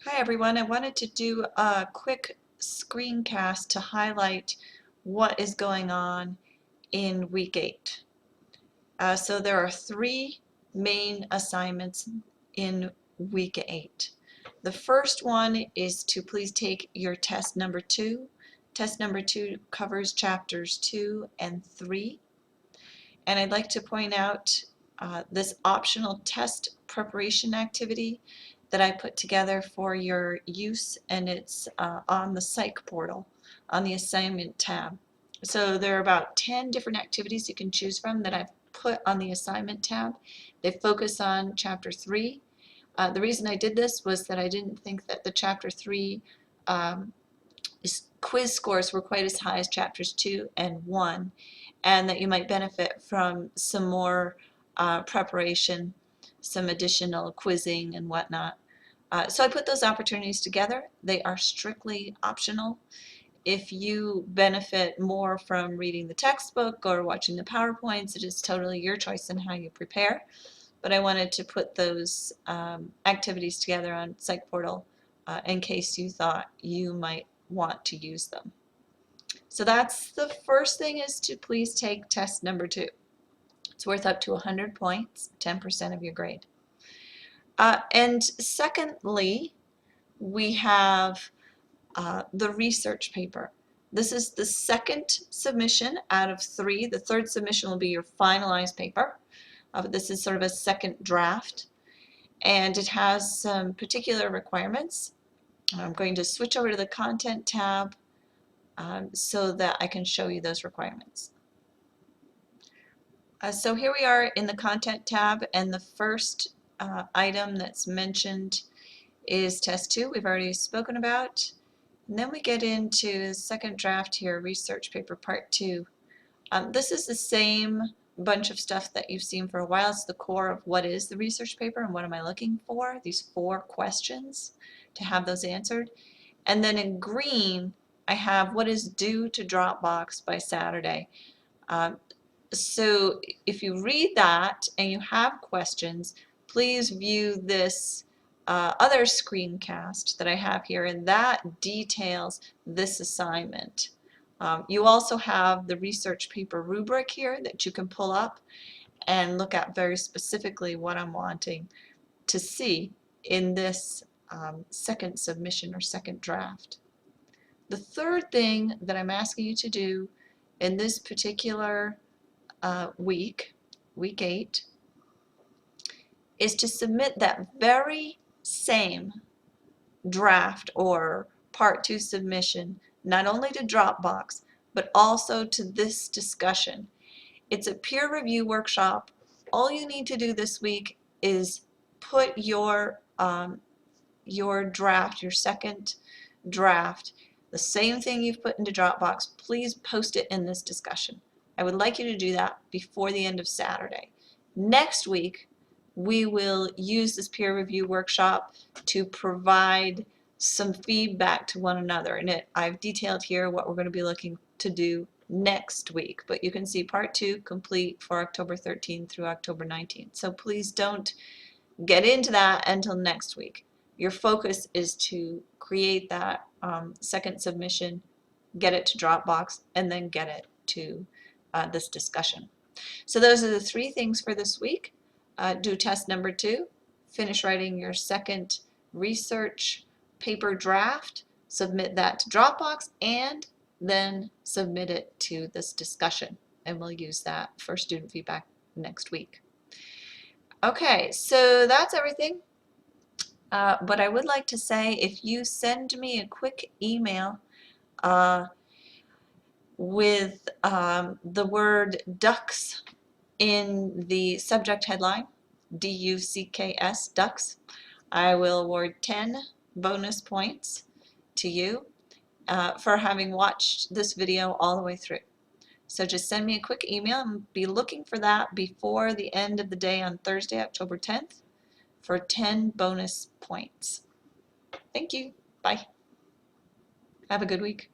Hi everyone, I wanted to do a quick screencast to highlight what is going on in week 8. So there are 3 main assignments in week 8. The first one is to please take your test number 2. Test number 2 covers chapters 2 and 3. And I'd like to point out this optional test preparation activity that I put together for your use, and it's on the Psych portal on the assignment tab. So there are about 10 different activities you can choose from that I've put on the assignment tab. They focus on chapter 3. The reason I did this was that I didn't think that the chapter 3 quiz scores were quite as high as chapters 2 and 1, and that you might benefit from some more preparation, some additional quizzing and whatnot. So I put those opportunities together. They are strictly optional. If you benefit more from reading the textbook or watching the PowerPoints, it is totally your choice in how you prepare. But I wanted to put those activities together on Psych Portal in case you thought you might want to use them. So that's the first thing, is to please take test number 2. It's worth up to 100 points, 10% of your grade. And secondly, we have the research paper. This is the second submission out of 3. The third submission will be your finalized paper. But this is sort of a second draft, and it has some particular requirements. I'm going to switch over to the content tab so that I can show you those requirements. So here we are in the content tab, and the first item that's mentioned is test 2. We've already spoken about. And then we get into the second draft here, research paper part 2. This is the same bunch of stuff that you've seen for a while. It's the core of what is the research paper and what am I looking for, these 4 questions to have those answered. And then in green, I have what is due to Dropbox by Saturday. So if you read that and you have questions, please view this other screencast that I have here, and that details this assignment. You also have the research paper rubric here that you can pull up and look at very specifically what I'm wanting to see in this second submission or second draft. The third thing that I'm asking you to do in this particular week 8, is to submit that very same draft or part 2 submission not only to Dropbox but also to this discussion. It's a peer review workshop. All you need to do this week is put your draft, your second draft, the same thing you've put into Dropbox, please post it in this discussion. I would like you to do that before the end of Saturday. Next week, we will use this peer review workshop to provide some feedback to one another. And I've detailed here what we're going to be looking to do next week. But you can see part 2 complete for October 13th through October 19th. So please don't get into that until next week. Your focus is to create that second submission, get it to Dropbox, and then get it to this discussion. So those are the 3 things for this week. Do test number 2, finish writing your second research paper draft, submit that to Dropbox, and then submit it to this discussion. And we'll use that for student feedback next week. Okay, so that's everything. But I would like to say, if you send me a quick email with the word ducks in the subject headline, D-U-C-K-S, ducks, I will award 10 bonus points to you for having watched this video all the way through. So just send me a quick email and be looking for that before the end of the day on Thursday, October 10th for 10 bonus points. Thank you. Bye. Have a good week.